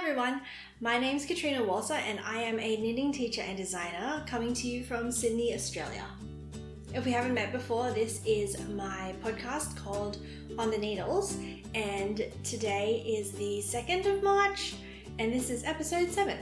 everyone, my name's Katrina Walser and I am a knitting teacher and designer coming to you from Sydney, Australia. If we haven't met before, this is my podcast called On the Needles, and today is the 2nd of March and this is episode 7.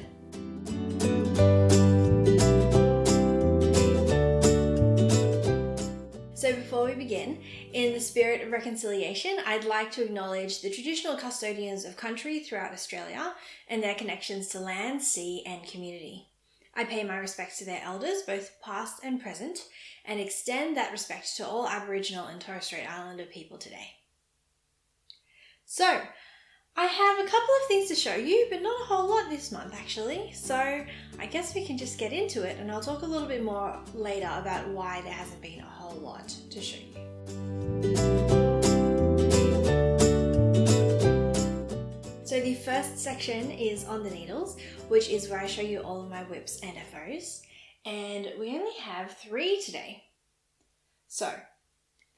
So before we begin, in the spirit of reconciliation, I'd like to acknowledge the traditional custodians of country throughout Australia and their connections to land, sea and community. I pay my respects to their elders, both past and present, and extend that respect to all Aboriginal and Torres Strait Islander people today. So, I have a couple of things to show you, but not a whole lot this month actually, so I guess we can just get into it and I'll talk a little bit more later about why there hasn't been a whole lot to show you. So the first section is on the needles, which is where I show you all of my whips and FOs, and we only have 3 today. So,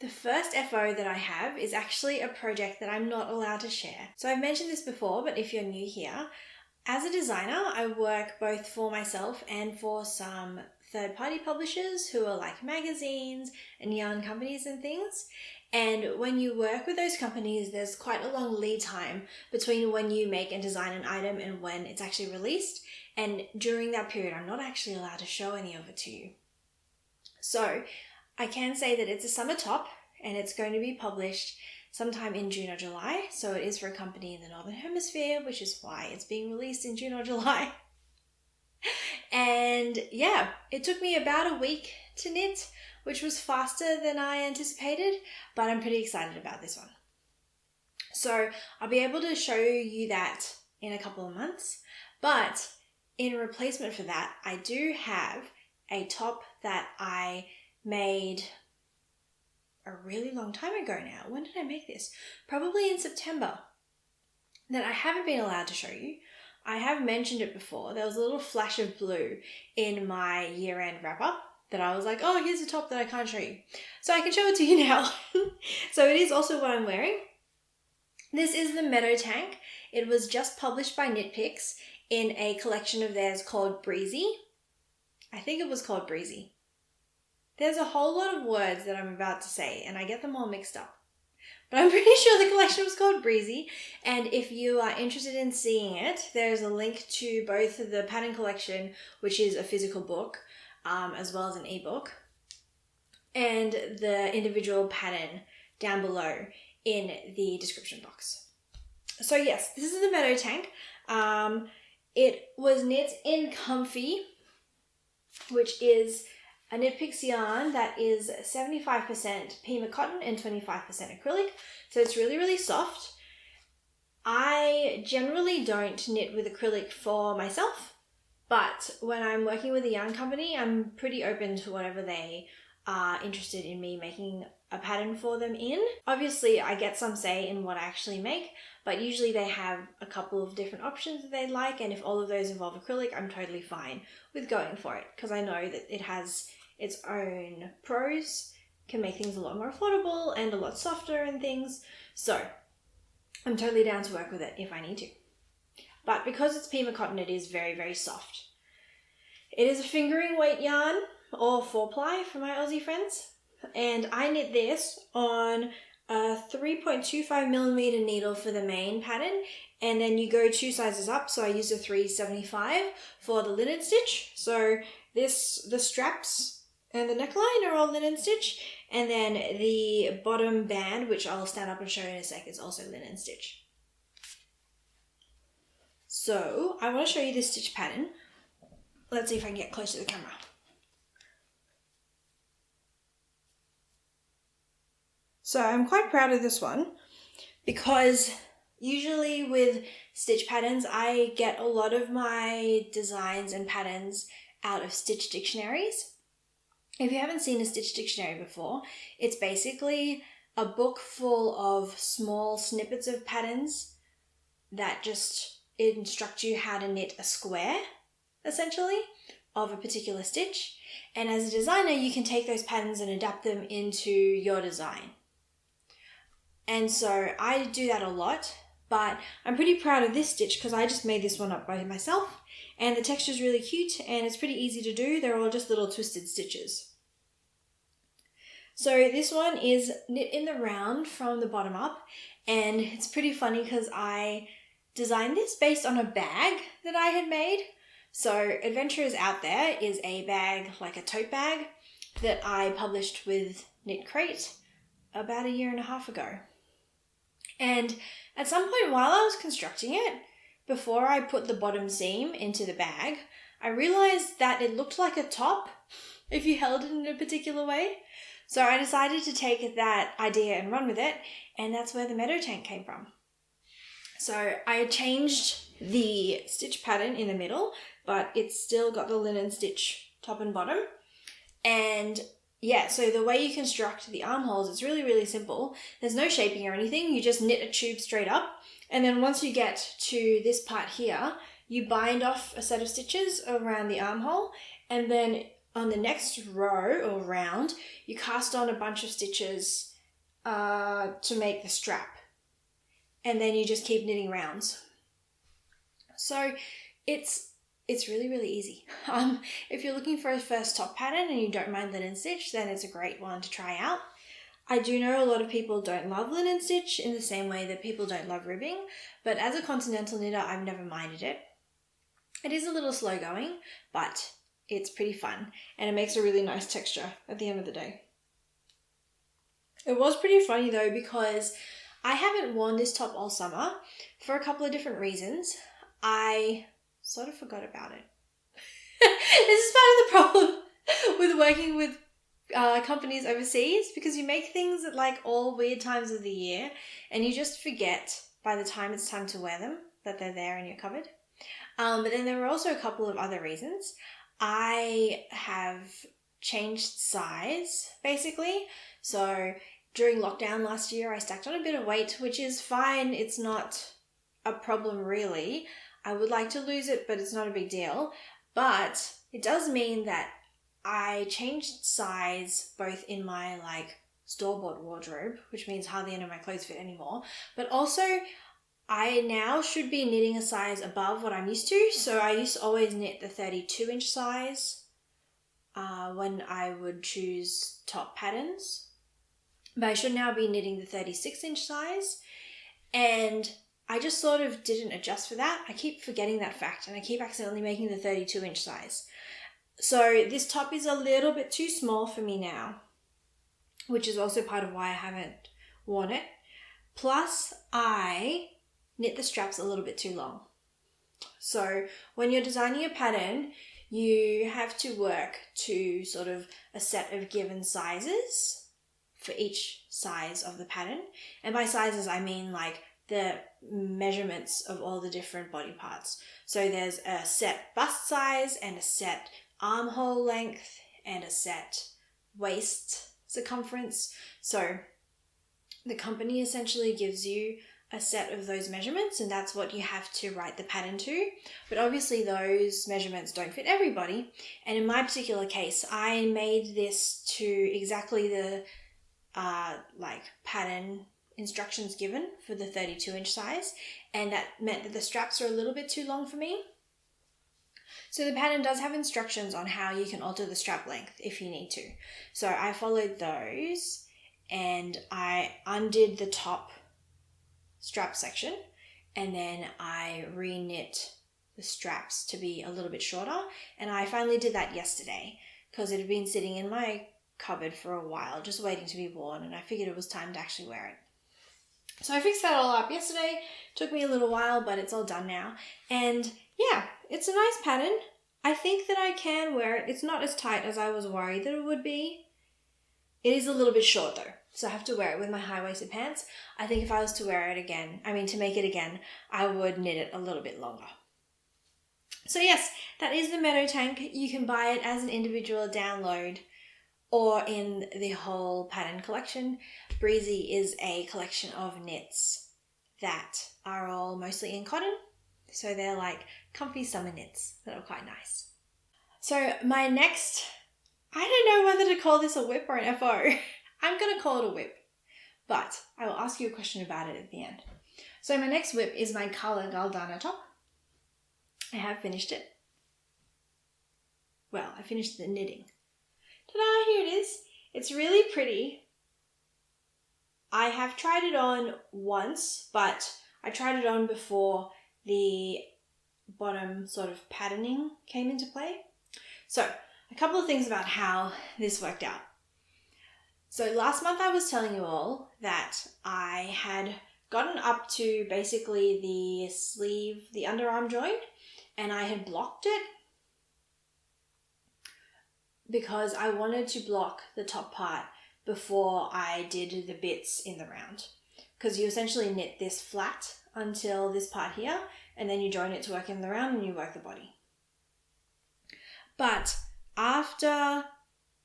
the first FO that I have is actually a project that I'm not allowed to share. So I've mentioned this before, but if you're new here, as a designer, I work both for myself and for some third-party publishers who are like magazines and yarn companies and things. And when you work with those companies, there's quite a long lead time between when you make and design an item and when it's actually released. And during that period, I'm not actually allowed to show any of it to you. So I can say that it's a summer top and it's going to be published sometime in June or July. So it is for a company in the Northern Hemisphere, which is why it's being released in June or July. And yeah, it took me about a week to knit, which was faster than I anticipated, but I'm pretty excited about this one. So I'll be able to show you that in a couple of months, but in replacement for that, I do have a top that I made a really long time ago now. When did I make this? Probably in September. That I haven't been allowed to show you. I have mentioned it before. There was a little flash of blue in my year-end wrap-up that I was like, oh, here's a top that I can't show you. So I can show it to you now. So it is also what I'm wearing. This is the Meadow Tank. It was just published by Knit Picks in a collection of theirs called Breezy. I think it was called Breezy. There's a whole lot of words that I'm about to say and I get them all mixed up. But I'm pretty sure the collection was called Breezy, and if you are interested in seeing it, there's a link to both the pattern collection, which is a physical book, as well as an ebook, and the individual pattern down below in the description box. So yes, this is the Meadow Tank. It was knit in Comfy, which is a Knit Picks yarn that is 75% Pima cotton and 25% acrylic, so it's really, really soft. I generally don't knit with acrylic for myself, but when I'm working with a yarn company, I'm pretty open to whatever they are interested in me making a pattern for them in. Obviously, I get some say in what I actually make, but usually they have a couple of different options that they'd like, and if all of those involve acrylic, I'm totally fine with going for it, because I know that it has its own pros, can make things a lot more affordable and a lot softer and things. So I'm totally down to work with it if I need to. But because it's Pima cotton, it is very, very soft. It is a fingering weight yarn, or 4-ply for my Aussie friends. And I knit this on a 3.25mm needle for the main pattern, and then you go 2 sizes up, so I used a 375 for the linen stitch. So the straps and the neckline are all linen stitch, and then the bottom band, which I'll stand up and show in a sec, is also linen stitch. So I want to show you this stitch pattern. Let's see if I can get close to the camera. So I'm quite proud of this one because usually with stitch patterns, I get a lot of my designs and patterns out of stitch dictionaries. If you haven't seen a stitch dictionary before, it's basically a book full of small snippets of patterns that just instruct you how to knit a square, essentially, of a particular stitch. And as a designer, you can take those patterns and adapt them into your design. And so I do that a lot But I'm pretty proud of this stitch because I just made this one up by myself, and the texture is really cute and it's pretty easy to do. They're all just little twisted stitches. So this one is knit in the round from the bottom up, and it's pretty funny because I designed this based on a bag that I had made. So Adventurers Out There is a bag, like a tote bag, that I published with Knit Crate about 1.5 years ago. And at some point while I was constructing it, before I put the bottom seam into the bag, I realized that it looked like a top if you held it in a particular way. So I decided to take that idea and run with it, and that's where the meadow tank came from. So I changed the stitch pattern in the middle, but it's still got the linen stitch top and bottom. And yeah, so the way you construct the armholes, it's really, really simple. There's no shaping or anything. You just knit a tube straight up. And then once you get to this part here, you bind off a set of stitches around the armhole, and then on the next row or round, you cast on a bunch of stitches to make the strap. And then you just keep knitting rounds. So it's really, really easy. If you're looking for a first top pattern and you don't mind linen stitch, then it's a great one to try out. I do know a lot of people don't love linen stitch in the same way that people don't love ribbing, but as a continental knitter, I've never minded it. It is a little slow going, but it's pretty fun, and it makes a really nice texture at the end of the day. It was pretty funny though, because I haven't worn this top all summer for a couple of different reasons. I sort of forgot about it. This is part of the problem with working with companies overseas, because you make things at like all weird times of the year and you just forget by the time it's time to wear them that they're there in your cupboard. But then there were also a couple of other reasons. I have changed size basically. So during lockdown last year, I stacked on a bit of weight, which is fine. It's not a problem really. I would like to lose it, but it's not a big deal. But it does mean that I changed size both in my like store-bought wardrobe, which means hardly any of my clothes fit anymore, but also I now should be knitting a size above what I'm used to. So I used to always knit the 32-inch size when I would choose top patterns, but I should now be knitting the 36-inch size, and I just sort of didn't adjust for that. I keep forgetting that fact, and I keep accidentally making the 32-inch size. So this top is a little bit too small for me now, which is also part of why I haven't worn it. Plus, I knit the straps a little bit too long. So when you're designing a pattern, you have to work to sort of a set of given sizes for each size of the pattern. And by sizes, I mean like the measurements of all the different body parts. So there's a set bust size and a set armhole length and a set waist circumference. So the company essentially gives you a set of those measurements, and that's what you have to write the pattern to. But obviously those measurements don't fit everybody. And in my particular case, I made this to exactly the pattern instructions given for the 32-inch size, and that meant that the straps are a little bit too long for me. So the pattern does have instructions on how you can alter the strap length if you need to. So I followed those, and I undid the top strap section, and then I re-knit the straps to be a little bit shorter, and I finally did that yesterday because it had been sitting in my cupboard for a while just waiting to be worn, and I figured it was time to actually wear it. So I fixed that all up yesterday. Took me a little while, but it's all done now. And yeah, it's a nice pattern. I think that I can wear it. It's not as tight as I was worried that it would be. It is a little bit short though, so I have to wear it with my high-waisted pants. I think if I was to wear it again, to make it again, I would knit it a little bit longer. So yes, that is the Meadow Tank. You can buy it as an individual download or in the whole pattern collection. Breezy is a collection of knits that are all mostly in cotton. So they're like comfy summer knits that are quite nice. So my next, I don't know whether to call this a whip or an FO. I'm going to call it a whip, but I will ask you a question about it at the end. So my next WIP is my colour Galdana top. I have finished it. Well, I finished the knitting. Ta-da, here it is. It's really pretty. I have tried it on once, but I tried it on before the bottom sort of patterning came into play. So, a couple of things about how this worked out. So last month I was telling you all that I had gotten up to basically the sleeve, the underarm joint, and I had blocked it because I wanted to block the top part before I did the bits in the round. Because you essentially knit this flat until this part here, and then you join it to work in the round and you work the body. But after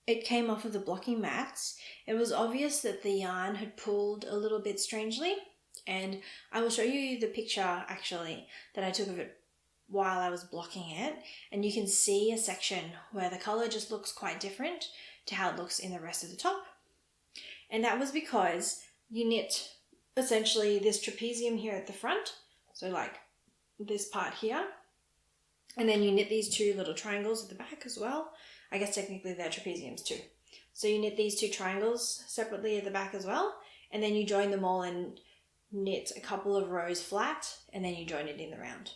it came off of the blocking mats, it was obvious that the yarn had pulled a little bit strangely, and I will show you the picture actually that I took of it while I was blocking it, and you can see a section where the colour just looks quite different to how it looks in the rest of the top. And that was because you knit essentially this trapezium here at the front, so like this part here, and then you knit these two little triangles at the back as well. I guess technically they're trapeziums too. So you knit these two triangles separately at the back as well, and then you join them all and knit a couple of rows flat, and then you join it in the round.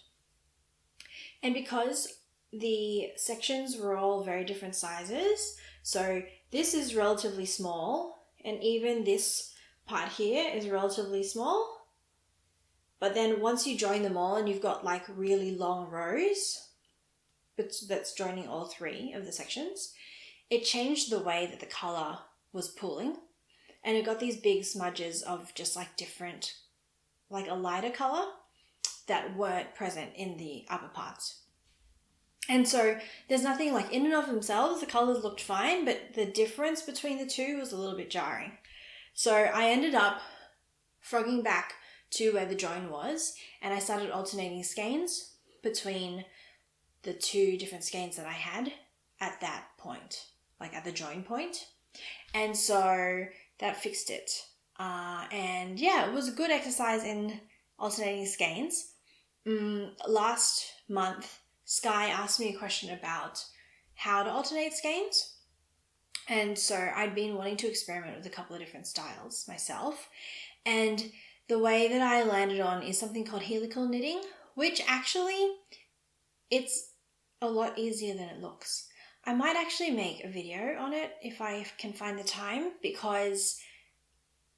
And because the sections were all very different sizes, so this is relatively small, and even this part here is relatively small. But then once you join them all and you've got like really long rows, but that's joining all three of the sections, it changed the way that the colour was pooling, and it got these big smudges of just like different, like a lighter colour that weren't present in the upper parts. And so there's nothing like in and of themselves, the colours looked fine, but the difference between the two was a little bit jarring. So I ended up frogging back to where the join was, and I started alternating skeins between the two different skeins that I had at that point, like at the join point. And so that fixed it. And yeah, it was a good exercise in alternating skeins. Last month, Sky asked me a question about how to alternate skeins. And so I'd been wanting to experiment with a couple of different styles myself. And the way that I landed on is something called helical knitting, which actually, it's a lot easier than it looks. I might actually make a video on it if I can find the time, because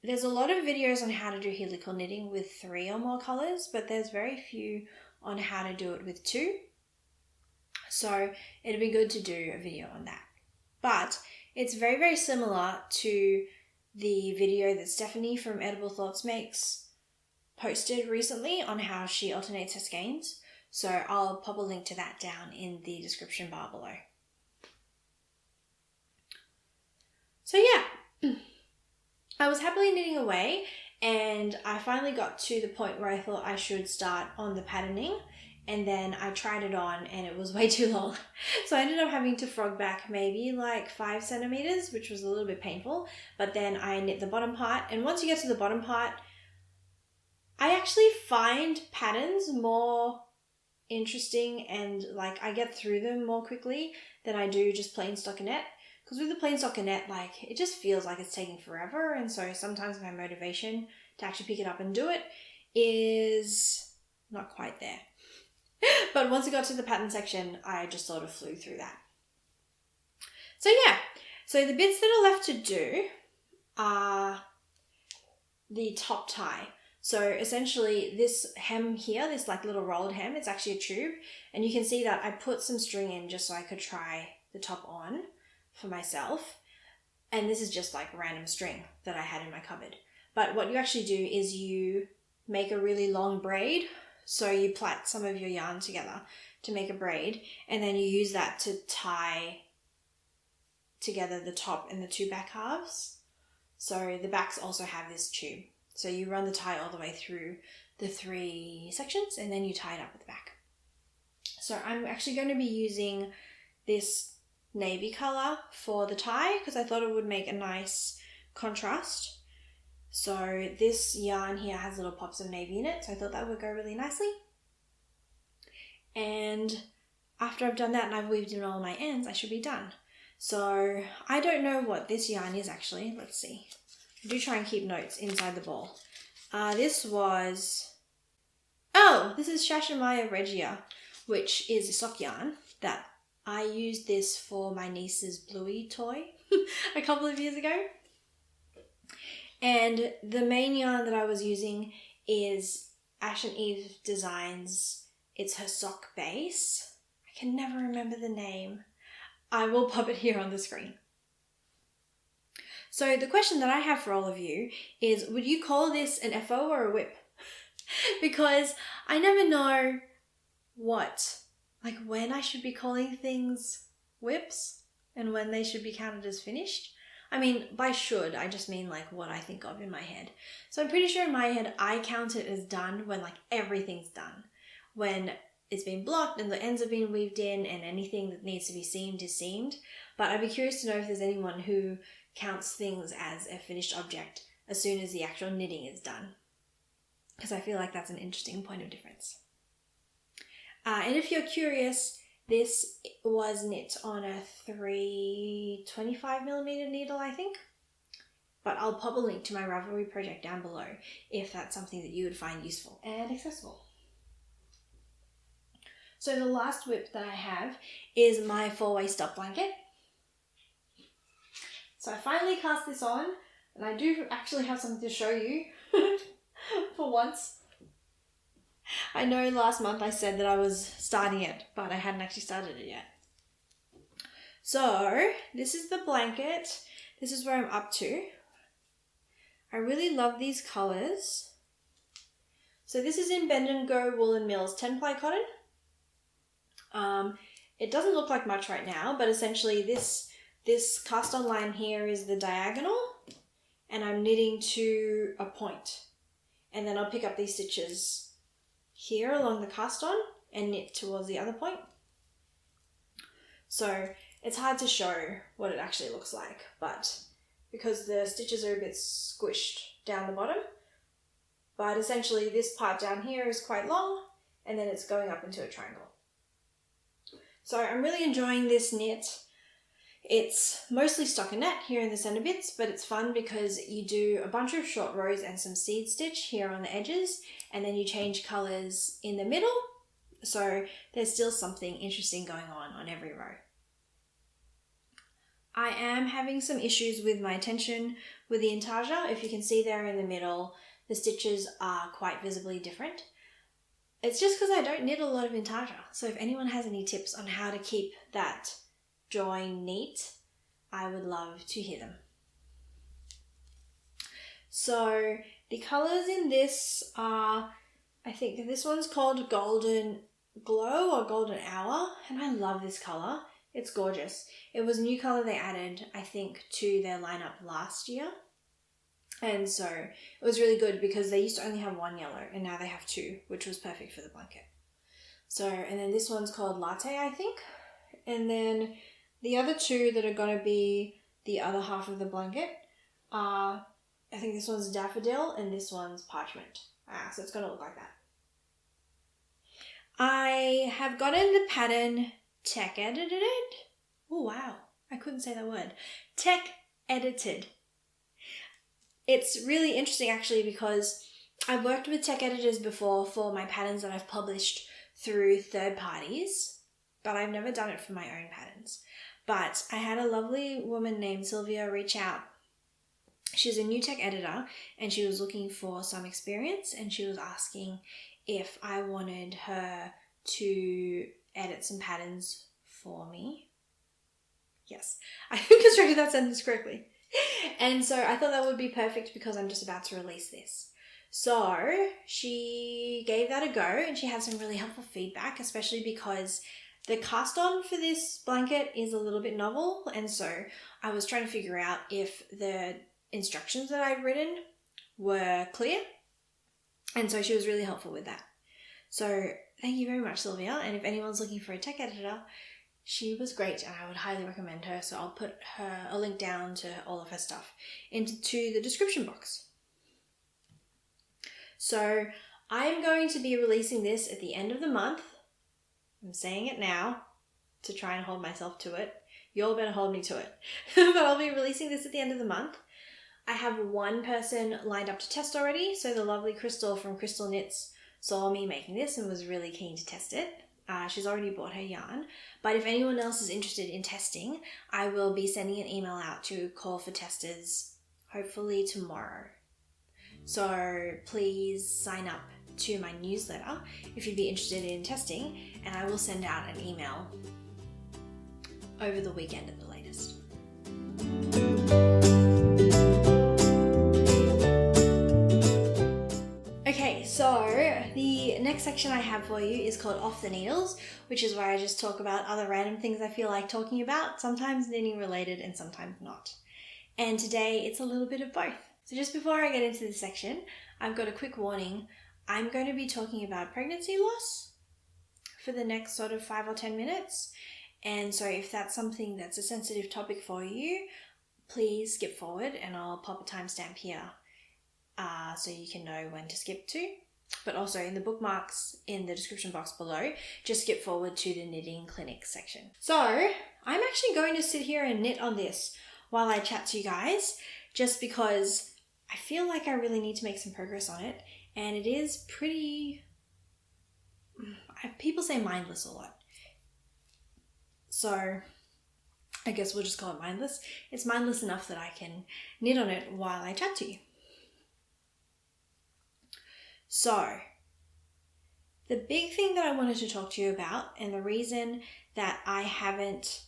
there's a lot of videos on how to do helical knitting with 3 or more colours, but there's very few on how to do it with 2. So it'd be good to do a video on that. But it's very, very similar to the video that Stephanie from Edible Thoughts Makes posted recently on how she alternates her skeins. So I'll pop a link to that down in the description bar below. So yeah, I was happily knitting away, and I finally got to the point where I thought I should start on the patterning, and then I tried it on and it was way too long. So I ended up having to frog back maybe like 5 centimeters, which was a little bit painful, but then I knit the bottom part, and once you get to the bottom part, I actually find patterns more interesting and like I get through them more quickly than I do just plain stockinette. Because with the plain stockinette, like, it just feels like it's taking forever, and so sometimes my motivation to actually pick it up and do it is not quite there. But once I got to the pattern section, I just sort of flew through that. So yeah, so the bits that are left to do are the top tie. So essentially this hem here, this like little rolled hem, it's actually a tube, and you can see that I put some string in just so I could try the top on for myself, and this is just like random string that I had in my cupboard. But what you actually do is you make a really long braid, so you plait some of your yarn together to make a braid, and then you use that to tie together the top and the 2 back halves. So the backs also have this tube, so you run the tie all the way through the 3 sections, and then you tie it up at the back. So I'm actually going to be using this navy color for the tie because I thought it would make a nice contrast. So this yarn here has little pops of navy in it, so I thought that would go really nicely. And after I've done that and I've weaved in all my ends, I should be done. So I don't know what this yarn is actually. Let's see. I do try and keep notes inside the ball. This is Shashamaya Regia, which is a sock yarn that I used this for my niece's Bluey toy a couple of years ago. And the main yarn that I was using is Ash and Eve Designs. It's her sock base. I can never remember the name. I will pop it here on the screen. So the question that I have for all of you is, would you call this an FO or a whip? Because I never know when I should be calling things whips and when they should be counted as finished. I mean, by should, I just mean like what I think of in my head. So I'm pretty sure in my head, I count it as done when like everything's done. When it's been blocked and the ends have been weaved in and anything that needs to be seamed is seamed. But I'd be curious to know if there's anyone who counts things as a finished object as soon as the actual knitting is done, because I feel like that's an interesting point of difference. And if you're curious, this was knit on a 325mm needle, I think. But I'll pop a link to my Ravelry project down below if that's something that you would find useful and accessible. So the last whip that I have is my 4-way stop blanket. So I finally cast this on, and I do actually have something to show you for once. I know last month I said that I was starting it, but I hadn't actually started it yet. So this is the blanket. This is where I'm up to. I really love these colours. So this is in Bend & Go Woolen Mills 10-ply cotton. It doesn't look like much right now, but essentially this cast on line here is the diagonal, and I'm knitting to a point. And then I'll pick up these stitches here along the cast on and knit towards the other point. So it's hard to show what it actually looks like, but because the stitches are a bit squished down the bottom, but essentially this part down here is quite long and then it's going up into a triangle. So I'm really enjoying this knit. It's mostly stockinette here in the center bits, but it's fun because you do a bunch of short rows and some seed stitch here on the edges, and then you change colors in the middle. So there's still something interesting going on every row. I am having some issues with my tension with the intarsia. If you can see there in the middle, the stitches are quite visibly different. It's just because I don't knit a lot of intarsia. So if anyone has any tips on how to keep that join neat, I would love to hear them. So the colours in this are, I think this one's called Golden Glow or Golden Hour, and I love this colour. It's gorgeous. It was a new colour they added, I think, to their lineup last year. And so it was really good because they used to only have one yellow and now they have two, which was perfect for the blanket. So, and then this one's called Latte, I think. And then the other two that are going to be the other half of the blanket are, I think this one's Daffodil and this one's Parchment. So it's going to look like that. I have gotten the pattern tech edited. Oh wow, I couldn't say that word. Tech edited. It's really interesting actually because I've worked with tech editors before for my patterns that I've published through third parties, but I've never done it for my own patterns. But I had a lovely woman named Sylvia reach out. She's a new tech editor and she was looking for some experience, and she was asking if I wanted her to edit some patterns for me. Yes, I think I constructed that sentence correctly. And so I thought that would be perfect because I'm just about to release this. So she gave that a go and she had some really helpful feedback, especially because the cast on for this blanket is a little bit novel. And so I was trying to figure out if the instructions that I'd written were clear. And so she was really helpful with that. So thank you very much, Sylvia. And if anyone's looking for a tech editor, she was great and I would highly recommend her. So I'll put a link down to all of her stuff into the description box. So I'm going to be releasing this at the end of the month. I'm saying it now to try and hold myself to it. You all better hold me to it. But I'll be releasing this at the end of the month. I have one person lined up to test already. So the lovely Crystal from Crystal Knits saw me making this and was really keen to test it. She's already bought her yarn. But if anyone else is interested in testing, I will be sending an email out to call for testers hopefully tomorrow. So please sign up to my newsletter if you'd be interested in testing, and I will send out an email over the weekend at the latest. Okay, so the next section I have for you is called Off the Needles, which is where I just talk about other random things I feel like talking about, sometimes knitting related and sometimes not. And today it's a little bit of both. So just before I get into this section, I've got a quick warning. I'm going to be talking about pregnancy loss for the next sort of 5 or 10 minutes. And so if that's something that's a sensitive topic for you, please skip forward and I'll pop a timestamp here so you can know when to skip to. But also in the bookmarks in the description box below, just skip forward to the knitting clinic section. So I'm actually going to sit here and knit on this while I chat to you guys, just because I feel like I really need to make some progress on it. And it is pretty, people say mindless a lot. So I guess we'll just call it mindless. It's mindless enough that I can knit on it while I chat to you. So the big thing that I wanted to talk to you about, and the reason that I haven't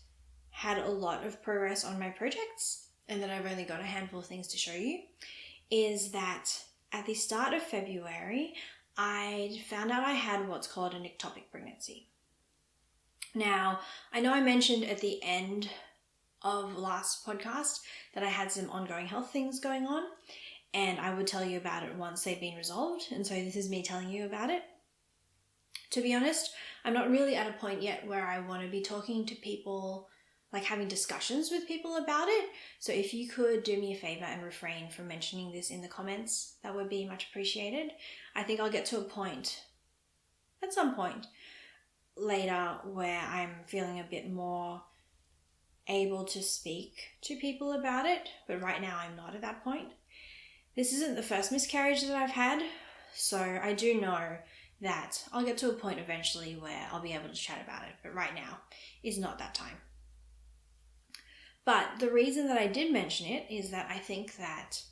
had a lot of progress on my projects and that I've only got a handful of things to show you, is that at the start of February, I found out I had what's called an ectopic pregnancy. Now, I know I mentioned at the end of last podcast that I had some ongoing health things going on, and I would tell you about it once they'd been resolved, and so this is me telling you about it. To be honest, I'm not really at a point yet where I want to be talking to people, like having discussions with people about it. So if you could do me a favor and refrain from mentioning this in the comments, that would be much appreciated. I think I'll get to a point, at some point later, where I'm feeling a bit more able to speak to people about it, but right now I'm not at that point. This isn't the first miscarriage that I've had, so I do know that I'll get to a point eventually where I'll be able to chat about it, but right now is not that time. But the reason that I did mention it is that I think that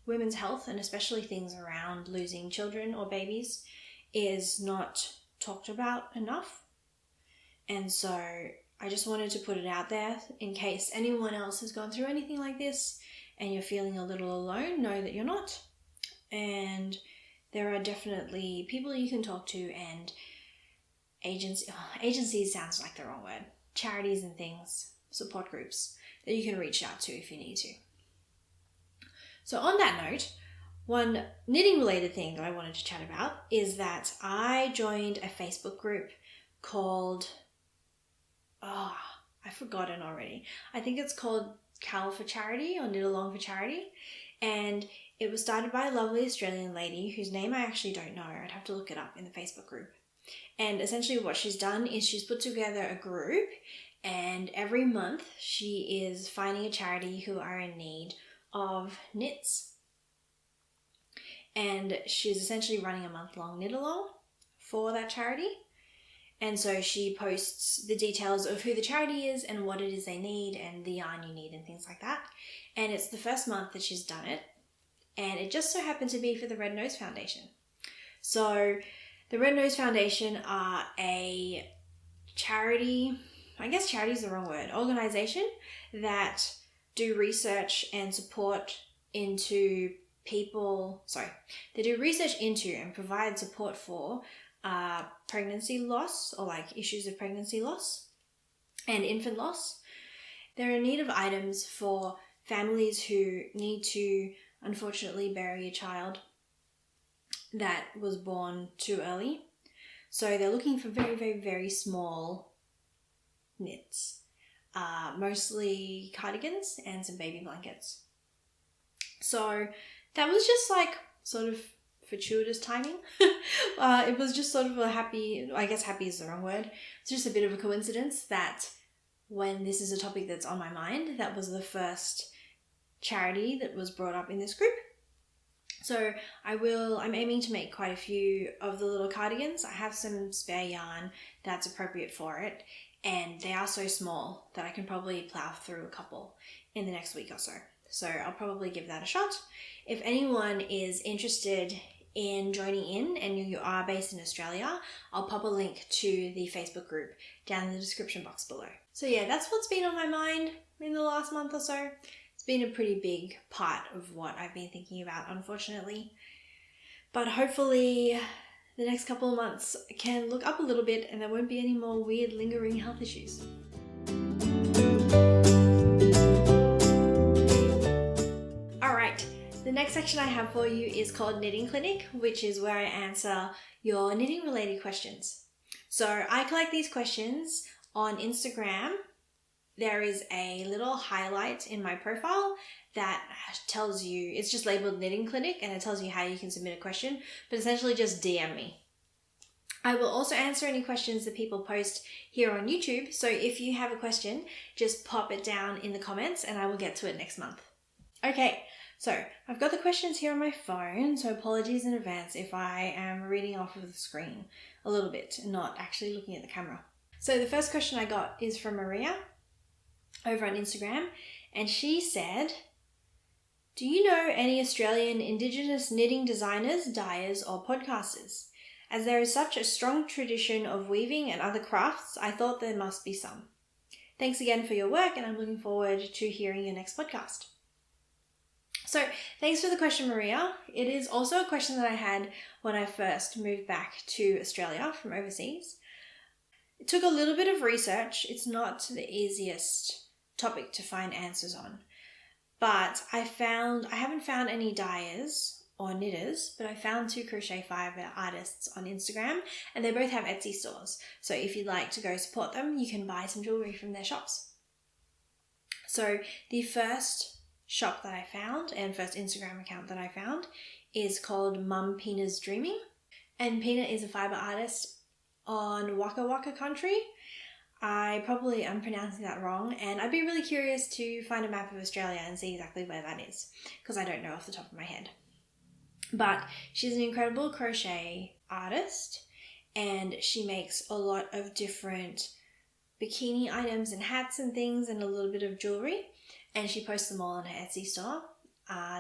women's health, and especially things around losing children or babies, is not talked about enough. And so I just wanted to put it out there in case anyone else has gone through anything like this and you're feeling a little alone, know that you're not. And there are definitely people you can talk to, and agencies sounds like the wrong word, charities and things, support groups that you can reach out to if you need to. So on that note, one knitting related thing that I wanted to chat about is that I joined a Facebook group called, I've forgotten already. I think it's called Cal for Charity or Knit Along for Charity. And it was started by a lovely Australian lady whose name I actually don't know. I'd have to look it up in the Facebook group. And essentially what she's done is she's put together a group, and every month she is finding a charity who are in need of knits. And she's essentially running a month-long knit along for that charity. And so she posts the details of who the charity is and what it is they need and the yarn you need and things like that. And it's the first month that she's done it. And it just so happened to be for the Red Nose Foundation. So the Red Nose Foundation are a charity, I guess charity is the wrong word, organization that do research and support into they do research into and provide support for pregnancy loss, or like issues of pregnancy loss and infant loss. They're in need of items for families who need to unfortunately bury a child that was born too early. So they're looking for very, very, very small knits, mostly cardigans and some baby blankets. So that was just like sort of fortuitous timing. It was just sort of a happy, I guess happy is the wrong word. It's just a bit of a coincidence that when this is a topic that's on my mind, that was the first charity that was brought up in this group. So I'm aiming to make quite a few of the little cardigans. I have some spare yarn that's appropriate for it, and they are so small that I can probably plow through a couple in the next week or so. So I'll probably give that a shot. If anyone is interested in joining in and you are based in Australia, I'll pop a link to the Facebook group down in the description box below. So yeah, that's what's been on my mind in the last month or so. It's been a pretty big part of what I've been thinking about, unfortunately. But hopefully the next couple of months can look up a little bit and there won't be any more weird lingering health issues. Alright, the next section I have for you is called Knitting Clinic, which is where I answer your knitting related questions. So I collect these questions on Instagram. There is a little highlight in my profile that tells you, it's just labeled Knitting Clinic, and it tells you how you can submit a question, but essentially just DM me. I will also answer any questions that people post here on YouTube, so if you have a question, just pop it down in the comments and I will get to it next month. Okay, so I've got the questions here on my phone, so apologies in advance if I am reading off of the screen a little bit and not actually looking at the camera. So the first question I got is from Maria over on Instagram, and she said, do you know any Australian Indigenous knitting designers, dyers or podcasters? As there is such a strong tradition of weaving and other crafts, I thought there must be some. Thanks again for your work, and I'm looking forward to hearing your next podcast. So thanks for the question, Maria. It is also a question that I had when I first moved back to Australia from overseas. It took a little bit of research. It's not the easiest topic to find answers on, but I haven't found any dyers or knitters, but I found 2 crochet fiber artists on Instagram, and they both have Etsy stores. So if you'd like to go support them, you can buy some jewelry from their shops. So the first shop that I found and first Instagram account that I found is called Mum Pina's Dreaming, and Pina is a fiber artist on Waka Waka country. I probably am pronouncing that wrong, and I'd be really curious to find a map of Australia and see exactly where that is, because I don't know off the top of my head. But she's an incredible crochet artist, and she makes a lot of different bikini items and hats and things and a little bit of jewelry, and she posts them all on her Etsy store.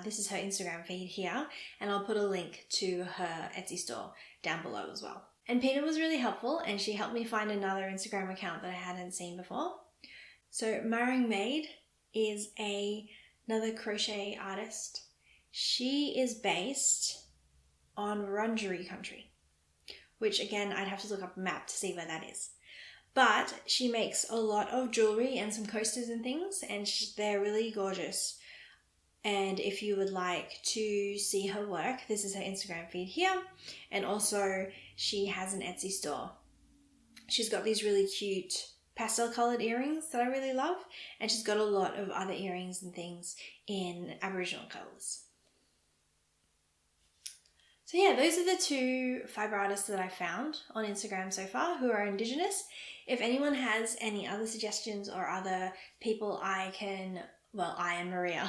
This is her Instagram feed here, and I'll put a link to her Etsy store down below as well. And Pina was really helpful, and she helped me find another Instagram account that I hadn't seen before. So Marring Maid is another crochet artist. She is based on Wurundjeri country, which again, I'd have to look up a map to see where that is. But she makes a lot of jewelry and some coasters and things, and they're really gorgeous. And if you would like to see her work, this is her Instagram feed here. And also she has an Etsy store. She's got these really cute pastel colored earrings that I really love. And she's got a lot of other earrings and things in Aboriginal colors. So yeah, those are the 2 fiber artists that I found on Instagram so far who are Indigenous. If anyone has any other suggestions or other people I and Maria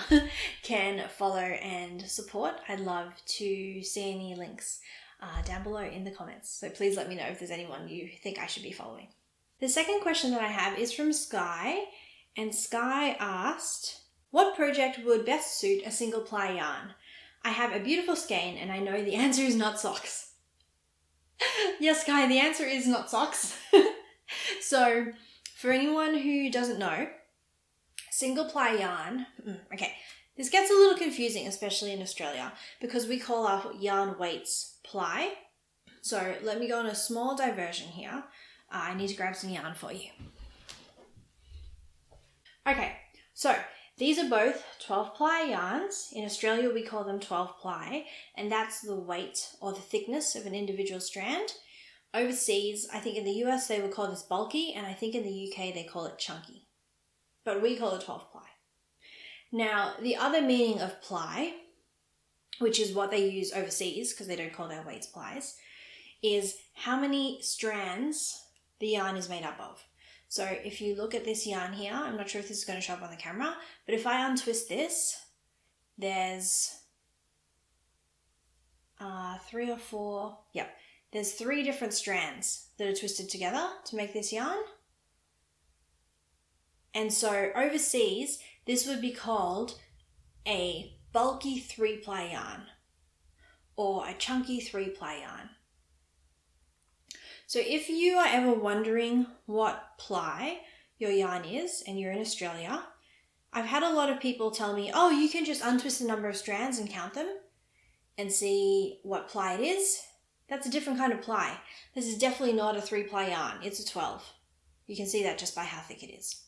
can follow and support, I'd love to see any links down below in the comments. So please let me know if there's anyone you think I should be following. The second question that I have is from Sky, and Sky asked, what project would best suit a single ply yarn? I have a beautiful skein and I know the answer is not socks. Yes, Sky, the answer is not socks. So for anyone who doesn't know, single ply yarn, okay, this gets a little confusing, especially in Australia, because we call our yarn weights ply. So let me go on a small diversion here. I need to grab some yarn for you. Okay, so these are both 12 ply yarns. In Australia, we call them 12 ply, and that's the weight or the thickness of an individual strand. Overseas, I think in the US, they would call this bulky, and I think in the UK, they call it chunky. But we call it 12 ply. Now, the other meaning of ply, which is what they use overseas because they don't call their weights plies, is how many strands the yarn is made up of. So if you look at this yarn here, I'm not sure if this is going to show up on the camera, but if I untwist this, there's 3 or 4, there's 3 different strands that are twisted together to make this yarn. And so overseas, this would be called a bulky 3-ply yarn or a chunky 3-ply yarn. So if you are ever wondering what ply your yarn is and you're in Australia, I've had a lot of people tell me, oh, you can just untwist the number of strands and count them and see what ply it is. That's a different kind of ply. This is definitely not a 3-ply yarn. It's a 12. You can see that just by how thick it is.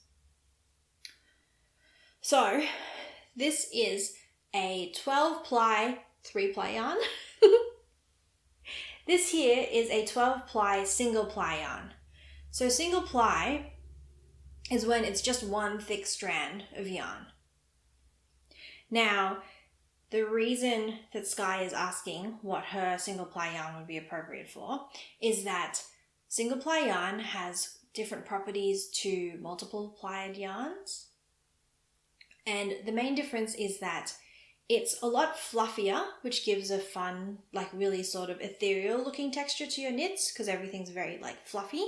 So this is a 12-ply 3-ply yarn. This here is a 12-ply single-ply yarn. So single-ply is when it's just one thick strand of yarn. Now, the reason that Sky is asking what her single-ply yarn would be appropriate for is that single-ply yarn has different properties to multiple-plied yarns. And the main difference is that it's a lot fluffier, which gives a fun, like really sort of ethereal looking texture to your knits because everything's very like fluffy.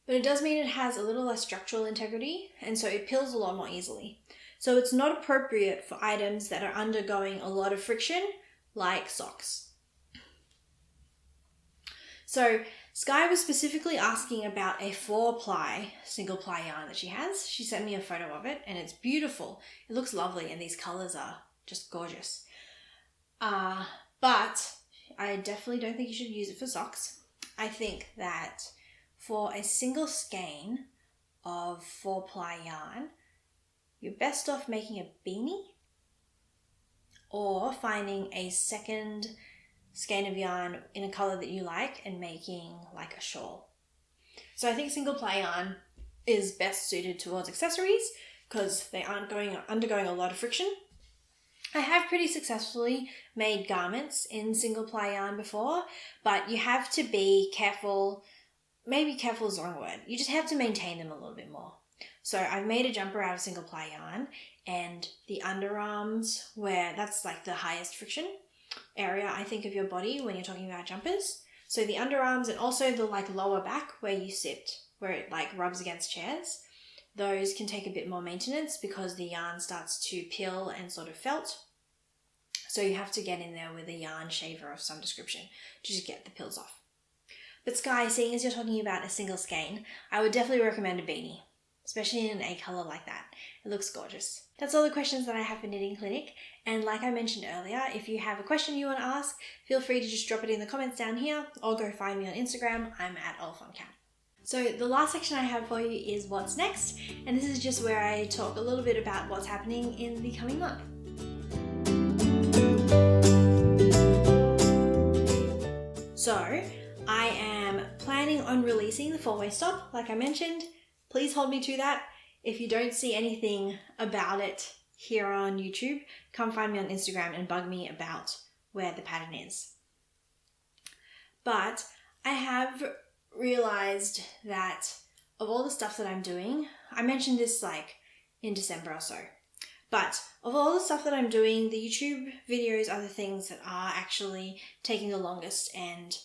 But it does mean it has a little less structural integrity, and so it pills a lot more easily. So it's not appropriate for items that are undergoing a lot of friction, like socks. So Sky was specifically asking about a 4-ply single-ply yarn that she has. She sent me a photo of it, and it's beautiful. It looks lovely, and these colors are just gorgeous. But I definitely don't think you should use it for socks. I think that for a single skein of 4-ply yarn, you're best off making a beanie or finding a second skein of yarn in a color that you like and making like a shawl. So I think single-ply yarn is best suited towards accessories because they aren't undergoing a lot of friction. I have pretty successfully made garments in single-ply yarn before, but you have to be careful. Maybe careful is the wrong word. You just have to maintain them a little bit more. So I've made a jumper out of single-ply yarn, and the underarms, where that's like the highest friction area, I think, of your body when you're talking about jumpers. So the underarms and also the like lower back where you sit, where it like rubs against chairs, those can take a bit more maintenance because the yarn starts to peel and sort of felt. So you have to get in there with a yarn shaver of some description to just get the pills off. But Sky, seeing as you're talking about a single skein, I would definitely recommend a beanie, especially in a colour like that. It looks gorgeous. That's all the questions that I have for Knitting Clinic. And like I mentioned earlier, if you have a question you want to ask, feel free to just drop it in the comments down here or go find me on Instagram. I'm at Oliphant. So the last section I have for you is what's next, and this is just where I talk a little bit about what's happening in the coming month. So I am planning on releasing the 4-way stop, like I mentioned. Please hold me to that. If you don't see anything about it here on YouTube, come find me on Instagram and bug me about where the pattern is. But I have realized that of all the stuff that I'm doing, I mentioned this like in December or so, but of all the stuff that I'm doing, the YouTube videos are the things that are actually taking the longest and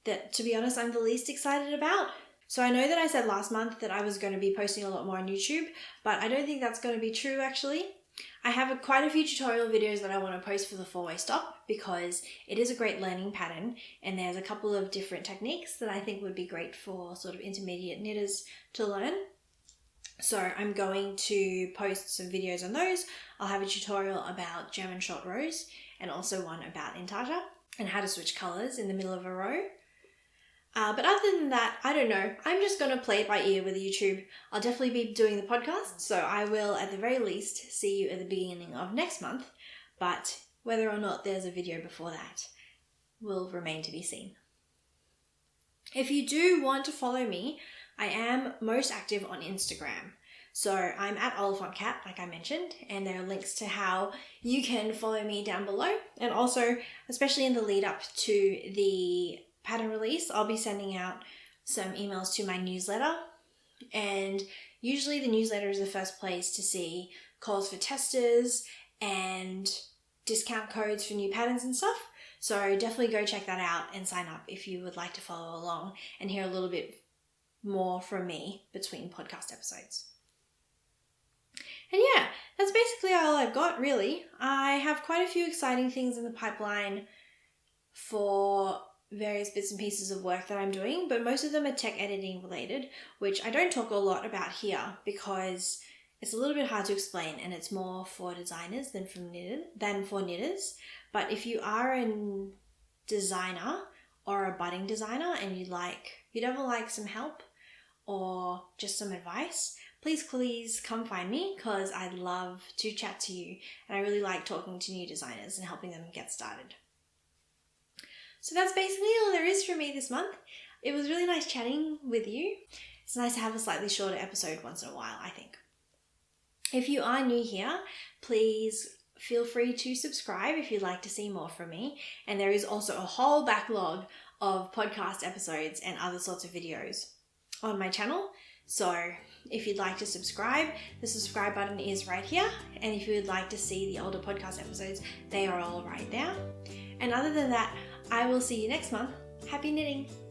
that, to be honest, I'm the least excited about. So I know that I said last month that I was going to be posting a lot more on YouTube, but I don't think that's going to be true actually. I have quite a few tutorial videos that I want to post for the 4-way stop because it is a great learning pattern and there's a couple of different techniques that I think would be great for sort of intermediate knitters to learn. So I'm going to post some videos on those. I'll have a tutorial about German short rows and also one about intarsia and how to switch colours in the middle of a row. But other than that, I don't know. I'm just going to play it by ear with YouTube. I'll definitely be doing the podcast, so I will at the very least see you at the beginning of next month. But whether or not there's a video before that will remain to be seen. If you do want to follow me, I am most active on Instagram. So I'm at Oliphant Cat, like I mentioned, and there are links to how you can follow me down below. And also, especially in the lead up to the pattern release, I'll be sending out some emails to my newsletter. And usually the newsletter is the first place to see calls for testers and discount codes for new patterns and stuff. So definitely go check that out and sign up if you would like to follow along and hear a little bit more from me between podcast episodes. And yeah, that's basically all I've got, really. I have quite a few exciting things in the pipeline for various bits and pieces of work that I'm doing, but most of them are tech editing related, which I don't talk a lot about here because it's a little bit hard to explain and it's more for designers than for knitters. But if you are a designer or a budding designer and you'd ever like some help or just some advice, please come find me because I'd love to chat to you, and I really like talking to new designers and helping them get started. So that's basically all there is for me this month. It was really nice chatting with you. It's nice to have a slightly shorter episode once in a while, I think. If you are new here, please feel free to subscribe if you'd like to see more from me. And there is also a whole backlog of podcast episodes and other sorts of videos on my channel. So if you'd like to subscribe, the subscribe button is right here. And if you would like to see the older podcast episodes, they are all right there. And other than that, I will see you next month. Happy knitting!